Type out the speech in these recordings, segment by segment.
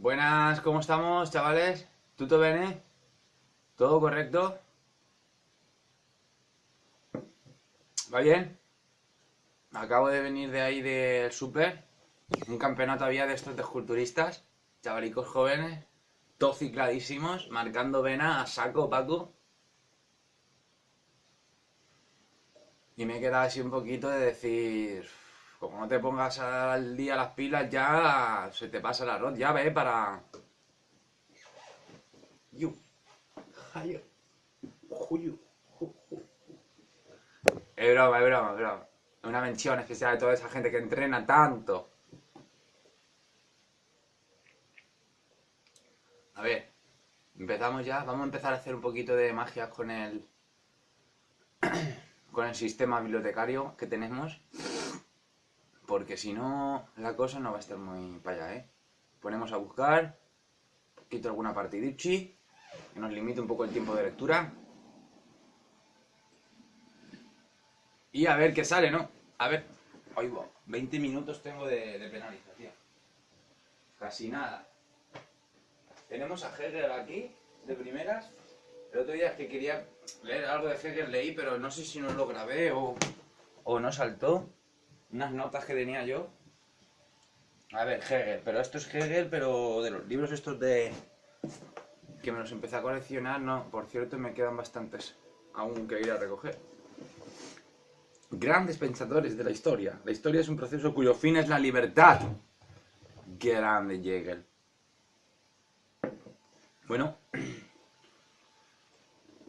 Buenas, ¿cómo estamos, chavales? ¿Tutto bene? ¿Todo correcto? ¿Va bien? Acabo de venir de ahí del súper. Un campeonato había de estos de culturistas, chavalicos jóvenes, todos cicladísimos, marcando vena a saco, Paco. Y me he quedado así un poquito de decir, como no te pongas al día las pilas ya, se te pasa el arroz, ya ve para... Yu, hayo, juyu. Es broma, es broma, es broma. Una mención especial a toda esa gente que entrena tanto. A ver, empezamos ya. Vamos a empezar a hacer un poquito de magia con el sistema bibliotecario que tenemos. Porque si no, la cosa no va a estar muy para allá, ¿eh? Ponemos a buscar. Quito alguna partidichi. Que nos limite un poco el tiempo de lectura. Y a ver qué sale, ¿no? A ver. Oigo, 20 minutos tengo de penalización. Casi nada. Tenemos a Hegel aquí, de primeras. El otro día es que quería leer algo de Hegel, leí, pero no sé si no lo grabé o no saltó. Unas notas que tenía yo. A ver, Hegel, pero esto es Hegel, pero de los libros estos de... que me los empecé a coleccionar, no, por cierto, me quedan bastantes aún que ir a recoger. Grandes pensadores de la historia. La historia es un proceso cuyo fin es la libertad. Grande Hegel. Bueno,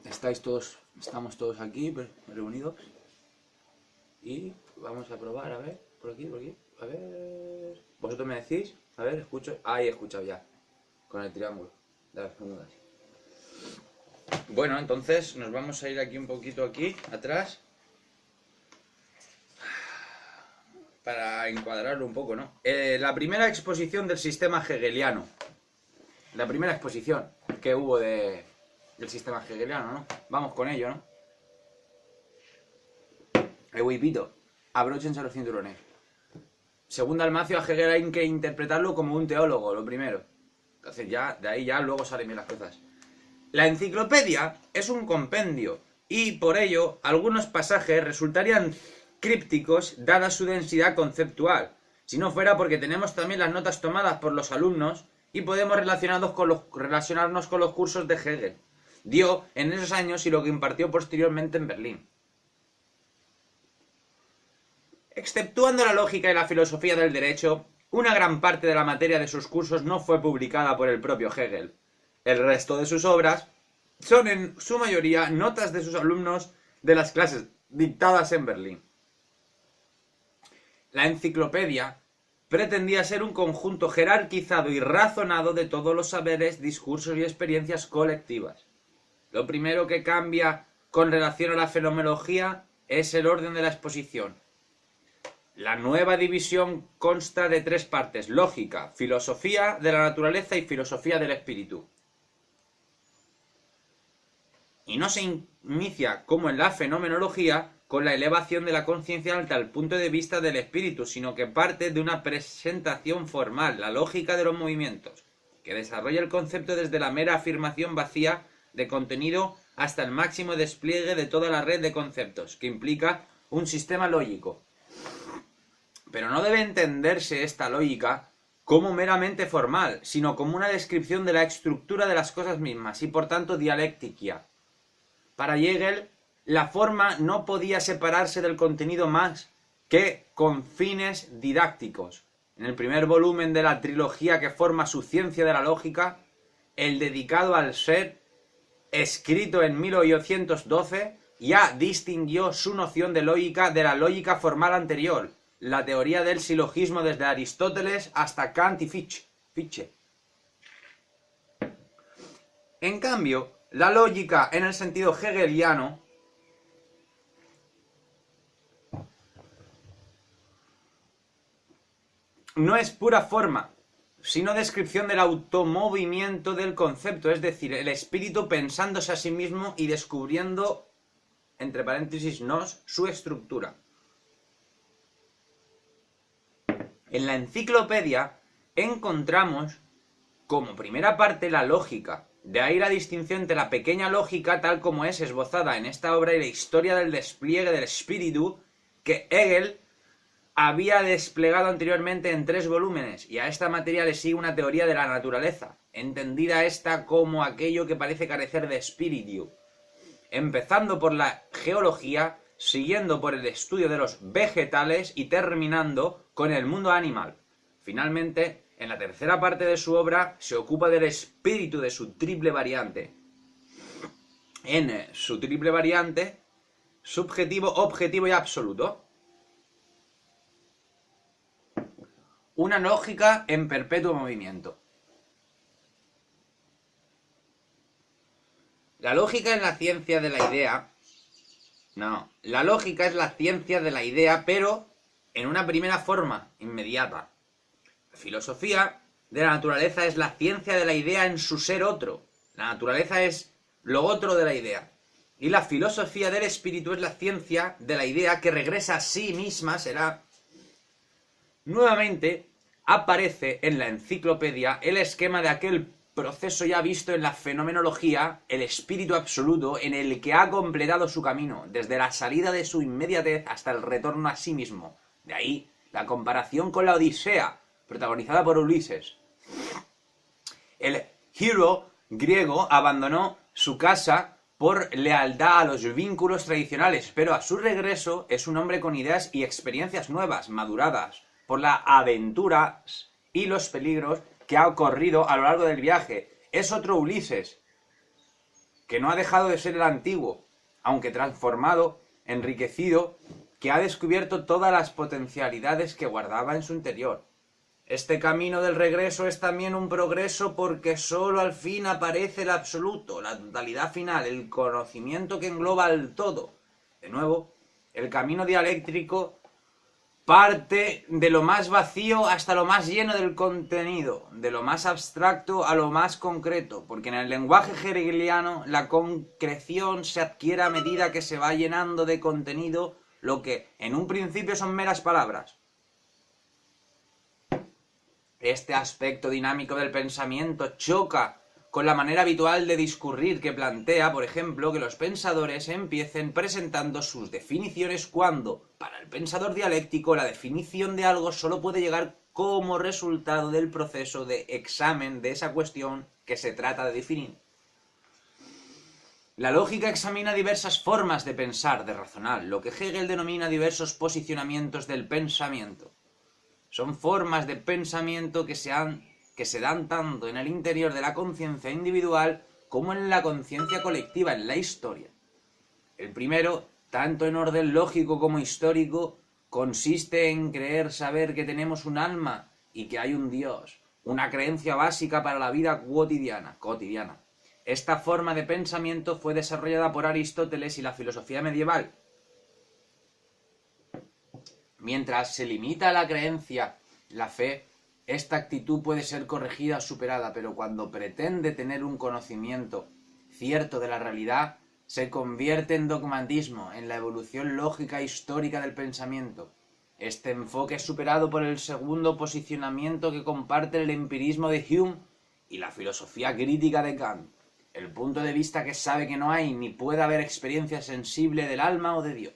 estamos todos aquí reunidos y vamos a probar, a ver, por aquí, a ver, vosotros me decís, a ver, escucho, ahí he escuchado ya, con el triángulo de las Bermudas. Bueno, entonces nos vamos a ir aquí un poquito aquí, atrás, para encuadrarlo un poco, ¿no? La primera exposición del sistema hegeliano. La primera exposición que hubo del sistema hegeliano, ¿no? Vamos con ello, ¿no? Eguipito, abróchense los cinturones. Según Dalmacio, a Hegel hay que interpretarlo como un teólogo, lo primero. Entonces ya, de ahí ya luego salen bien las cosas. La enciclopedia es un compendio y por ello algunos pasajes resultarían crípticos dada su densidad conceptual, si no fuera porque tenemos también las notas tomadas por los alumnos y podemos relacionarnos con los cursos de Hegel. Dio en esos años y lo que impartió posteriormente en Berlín. Exceptuando la lógica y la filosofía del derecho, una gran parte de la materia de sus cursos no fue publicada por el propio Hegel. El resto de sus obras son en su mayoría notas de sus alumnos de las clases dictadas en Berlín. La enciclopedia pretendía ser un conjunto jerarquizado y razonado de todos los saberes, discursos y experiencias colectivas. Lo primero que cambia con relación a la fenomenología es el orden de la exposición. La nueva división consta de tres partes: lógica, filosofía de la naturaleza y filosofía del espíritu. Y no se inicia, como en la fenomenología, con la elevación de la conciencia hasta el punto de vista del espíritu, sino que parte de una presentación formal, la lógica de los movimientos, que desarrolla el concepto desde la mera afirmación vacía de contenido hasta el máximo despliegue de toda la red de conceptos, que implica un sistema lógico. Pero no debe entenderse esta lógica como meramente formal, sino como una descripción de la estructura de las cosas mismas y por tanto dialéctica. Para Hegel, la forma no podía separarse del contenido más que con fines didácticos. En el primer volumen de la trilogía que forma su Ciencia de la Lógica, el dedicado al ser, escrito en 1812, ya distinguió su noción de lógica de la lógica formal anterior, la teoría del silogismo desde Aristóteles hasta Kant y Fichte. En cambio, la lógica en el sentido hegeliano no es pura forma, sino descripción del automovimiento del concepto, es decir, el espíritu pensándose a sí mismo y descubriendo, entre paréntesis, nos, su estructura. En la enciclopedia encontramos como primera parte la lógica. De ahí la distinción entre la pequeña lógica tal como es esbozada en esta obra y la historia del despliegue del espíritu que Hegel había desplegado anteriormente en 3 volúmenes, y a esta materia le sigue una teoría de la naturaleza, entendida esta como aquello que parece carecer de espíritu, empezando por la geología, siguiendo por el estudio de los vegetales y terminando con el mundo animal. Finalmente, en la tercera parte de su obra se ocupa del espíritu de su triple variante. En su triple variante, subjetivo, objetivo y absoluto. Una lógica en perpetuo movimiento. La lógica es la ciencia de la idea. No, la lógica es la ciencia de la idea, pero en una primera forma, inmediata. La filosofía de la naturaleza es la ciencia de la idea en su ser otro. La naturaleza es lo otro de la idea. Y la filosofía del espíritu es la ciencia de la idea que regresa a sí misma, será. Nuevamente aparece en la enciclopedia el esquema de aquel proceso ya visto en la fenomenología, el espíritu absoluto en el que ha completado su camino, desde la salida de su inmediatez hasta el retorno a sí mismo. De ahí la comparación con la Odisea, protagonizada por Ulises. El héroe griego abandonó su casa por lealtad a los vínculos tradicionales, pero a su regreso es un hombre con ideas y experiencias nuevas, maduradas por las aventuras y los peligros que ha ocurrido a lo largo del viaje. Es otro Ulises, que no ha dejado de ser el antiguo, aunque transformado, enriquecido, que ha descubierto todas las potencialidades que guardaba en su interior. Este camino del regreso es también un progreso porque solo al fin aparece el absoluto, la totalidad final, el conocimiento que engloba el todo. De nuevo, el camino dialéctrico parte de lo más vacío hasta lo más lleno del contenido, de lo más abstracto a lo más concreto, porque en el lenguaje hegeliano la concreción se adquiere a medida que se va llenando de contenido lo que en un principio son meras palabras. Este aspecto dinámico del pensamiento choca con la manera habitual de discurrir que plantea, por ejemplo, que los pensadores empiecen presentando sus definiciones cuando, para el pensador dialéctico, la definición de algo solo puede llegar como resultado del proceso de examen de esa cuestión que se trata de definir. La lógica examina diversas formas de pensar, de razonar, lo que Hegel denomina diversos posicionamientos del pensamiento. Son formas de pensamiento que se dan tanto en el interior de la conciencia individual como en la conciencia colectiva, en la historia. El primero, tanto en orden lógico como histórico, consiste en creer saber que tenemos un alma y que hay un Dios, una creencia básica para la vida cotidiana. Esta forma de pensamiento fue desarrollada por Aristóteles y la filosofía medieval. Mientras se limita a la creencia, la fe, esta actitud puede ser corregida o superada, pero cuando pretende tener un conocimiento cierto de la realidad, se convierte en dogmatismo, en la evolución lógica e histórica del pensamiento. Este enfoque es superado por el segundo posicionamiento que comparte el empirismo de Hume y la filosofía crítica de Kant, el punto de vista que sabe que no hay ni puede haber experiencia sensible del alma o de Dios.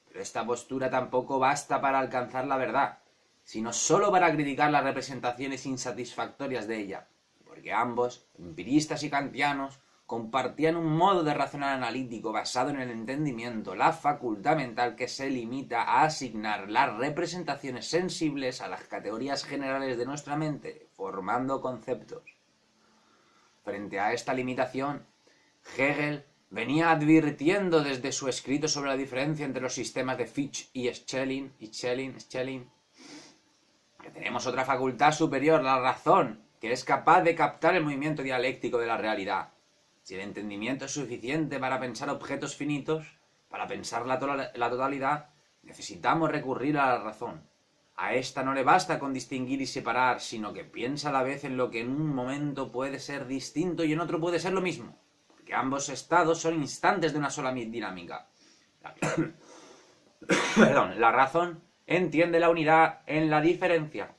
Pero esta postura tampoco basta para alcanzar la verdad, sino solo para criticar las representaciones insatisfactorias de ella, porque ambos, empiristas y kantianos, compartían un modo de razonar analítico basado en el entendimiento, la facultad mental que se limita a asignar las representaciones sensibles a las categorías generales de nuestra mente, formando conceptos. Frente a esta limitación, Hegel venía advirtiendo desde su escrito sobre la diferencia entre los sistemas de Fichte y Schelling, que tenemos otra facultad superior, la razón, que es capaz de captar el movimiento dialéctico de la realidad. Si el entendimiento es suficiente para pensar objetos finitos, para pensar la totalidad, necesitamos recurrir a la razón. A esta no le basta con distinguir y separar, sino que piensa a la vez en lo que en un momento puede ser distinto y en otro puede ser lo mismo, porque ambos estados son instantes de una sola dinámica. La razón entiende la unidad en la diferencia.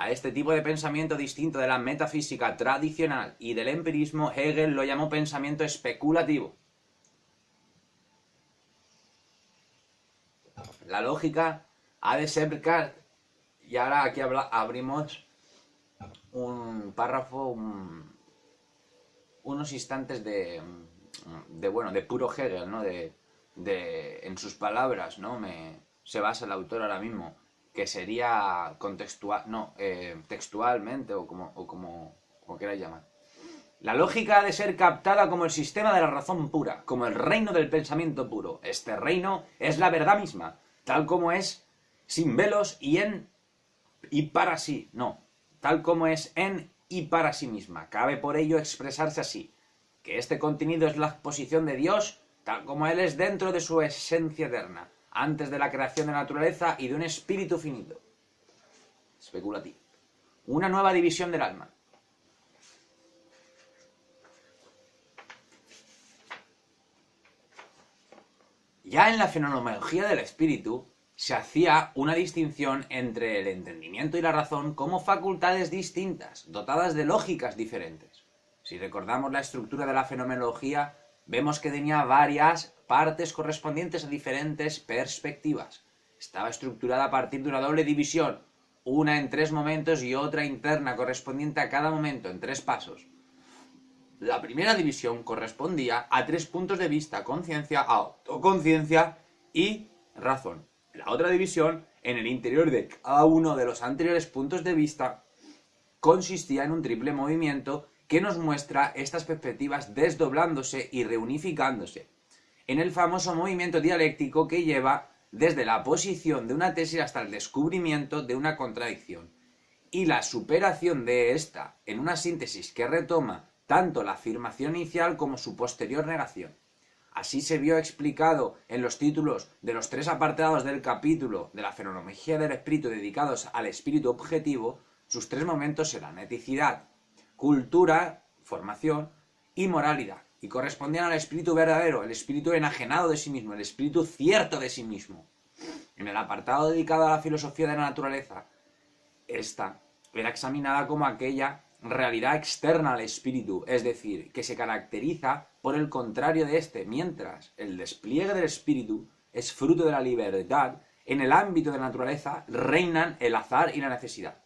A este tipo de pensamiento distinto de la metafísica tradicional y del empirismo, Hegel lo llamó pensamiento especulativo. La lógica ha de ser... Y ahora aquí abrimos un párrafo, unos instantes de puro Hegel, ¿no? En sus palabras, ¿no? Se basa el autor ahora mismo, que sería textualmente, o como queráis llamar. La lógica ha de ser captada como el sistema de la razón pura, como el reino del pensamiento puro. Este reino es la verdad misma, tal como es, sin velos y para sí. No, tal como es en y para sí misma. Cabe por ello expresarse así, que este contenido es la exposición de Dios, tal como Él es dentro de su esencia eterna, antes de la creación de la naturaleza y de un espíritu finito. Especulativo. Una nueva división del alma. Ya en la fenomenología del espíritu se hacía una distinción entre el entendimiento y la razón como facultades distintas, dotadas de lógicas diferentes. Si recordamos la estructura de la fenomenología, vemos que tenía varias partes correspondientes a diferentes perspectivas. Estaba estructurada a partir de una doble división, una en 3 momentos y otra interna correspondiente a cada momento en 3 pasos. La primera división correspondía a 3 puntos de vista: conciencia, autoconciencia y razón. La otra división, en el interior de cada uno de los anteriores puntos de vista, consistía en un triple movimiento que nos muestra estas perspectivas desdoblándose y reunificándose, en el famoso movimiento dialéctico que lleva desde la posición de una tesis hasta el descubrimiento de una contradicción, y la superación de esta en una síntesis que retoma tanto la afirmación inicial como su posterior negación. Así se vio explicado en los títulos de los 3 apartados del capítulo de la fenomenología del espíritu dedicados al espíritu objetivo. Sus 3 momentos eran eticidad, cultura, formación y moralidad, y correspondían al espíritu verdadero, el espíritu enajenado de sí mismo, el espíritu cierto de sí mismo. En el apartado dedicado a la filosofía de la naturaleza, esta era examinada como aquella realidad externa al espíritu, es decir, que se caracteriza por el contrario de este, mientras el despliegue del espíritu es fruto de la libertad. En el ámbito de la naturaleza reinan el azar y la necesidad.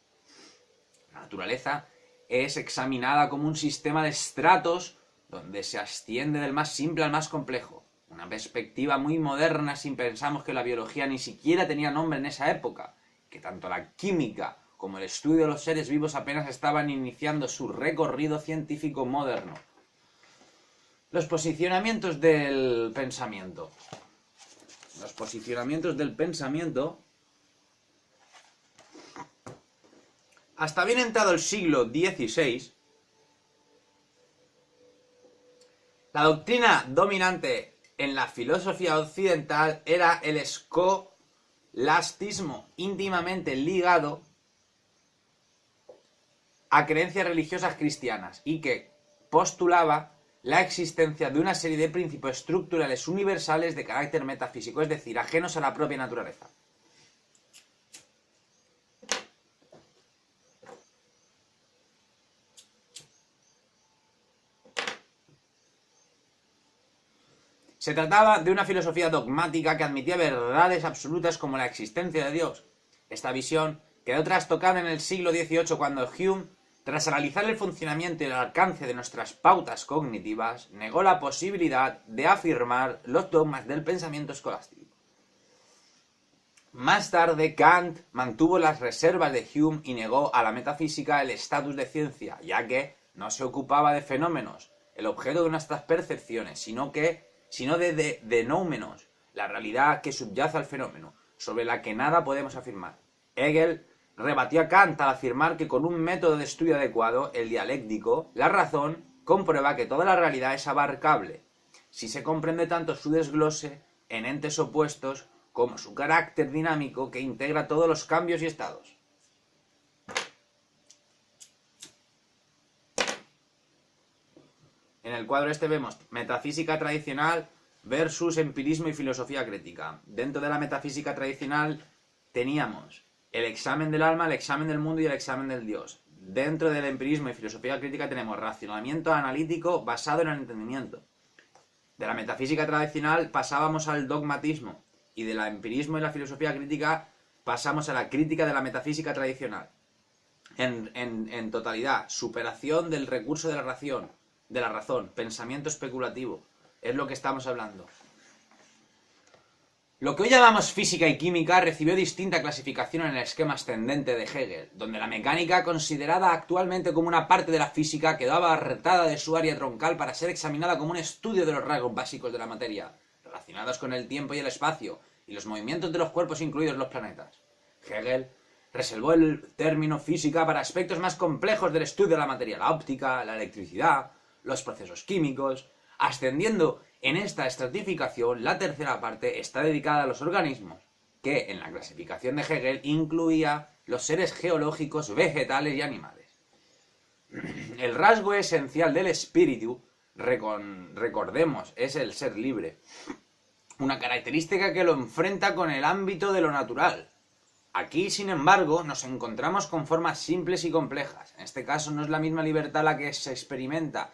La naturaleza es examinada como un sistema de estratos donde se asciende del más simple al más complejo. Una perspectiva muy moderna si pensamos que la biología ni siquiera tenía nombre en esa época, que tanto la química como el estudio de los seres vivos apenas estaban iniciando su recorrido científico moderno. Los posicionamientos del pensamiento. Los posicionamientos del pensamiento. Hasta bien entrado el siglo XVI, la doctrina dominante en la filosofía occidental era el escolastismo, íntimamente ligado a creencias religiosas cristianas, y que postulaba la existencia de una serie de principios estructurales universales de carácter metafísico, es decir, ajenos a la propia naturaleza. Se trataba de una filosofía dogmática que admitía verdades absolutas como la existencia de Dios. Esta visión quedó trastocada en el siglo XVIII cuando Hume, tras analizar el funcionamiento y el alcance de nuestras pautas cognitivas, negó la posibilidad de afirmar los dogmas del pensamiento escolástico. Más tarde, Kant mantuvo las reservas de Hume y negó a la metafísica el estatus de ciencia, ya que no se ocupaba de fenómenos, el objeto de nuestras percepciones, sino de noumenos, la realidad que subyace al fenómeno, sobre la que nada podemos afirmar. Hegel rebatió a Kant al afirmar que con un método de estudio adecuado, el dialéctico, la razón comprueba que toda la realidad es abarcable, si se comprende tanto su desglose en entes opuestos como su carácter dinámico que integra todos los cambios y estados. En el cuadro este vemos metafísica tradicional versus empirismo y filosofía crítica. Dentro de la metafísica tradicional teníamos el examen del alma, el examen del mundo y el examen del Dios. Dentro del empirismo y filosofía crítica tenemos racionamiento analítico basado en el entendimiento. De la metafísica tradicional pasábamos al dogmatismo y del empirismo y la filosofía crítica pasamos a la crítica de la metafísica tradicional. En totalidad, superación del recurso de la razón, pensamiento especulativo, es lo que estamos hablando. Lo que hoy llamamos física y química recibió distinta clasificación en el esquema ascendente de Hegel, donde la mecánica, considerada actualmente como una parte de la física, quedaba apartada de su área troncal para ser examinada como un estudio de los rasgos básicos de la materia, relacionados con el tiempo y el espacio, y los movimientos de los cuerpos incluidos los planetas. Hegel reservó el término física para aspectos más complejos del estudio de la materia, la óptica, la electricidad, los procesos químicos. Ascendiendo en esta estratificación, la tercera parte está dedicada a los organismos, que en la clasificación de Hegel incluía los seres geológicos, vegetales y animales. El rasgo esencial del espíritu, recordemos, es el ser libre, una característica que lo enfrenta con el ámbito de lo natural. Aquí, sin embargo, nos encontramos con formas simples y complejas. En este caso no es la misma libertad la que se experimenta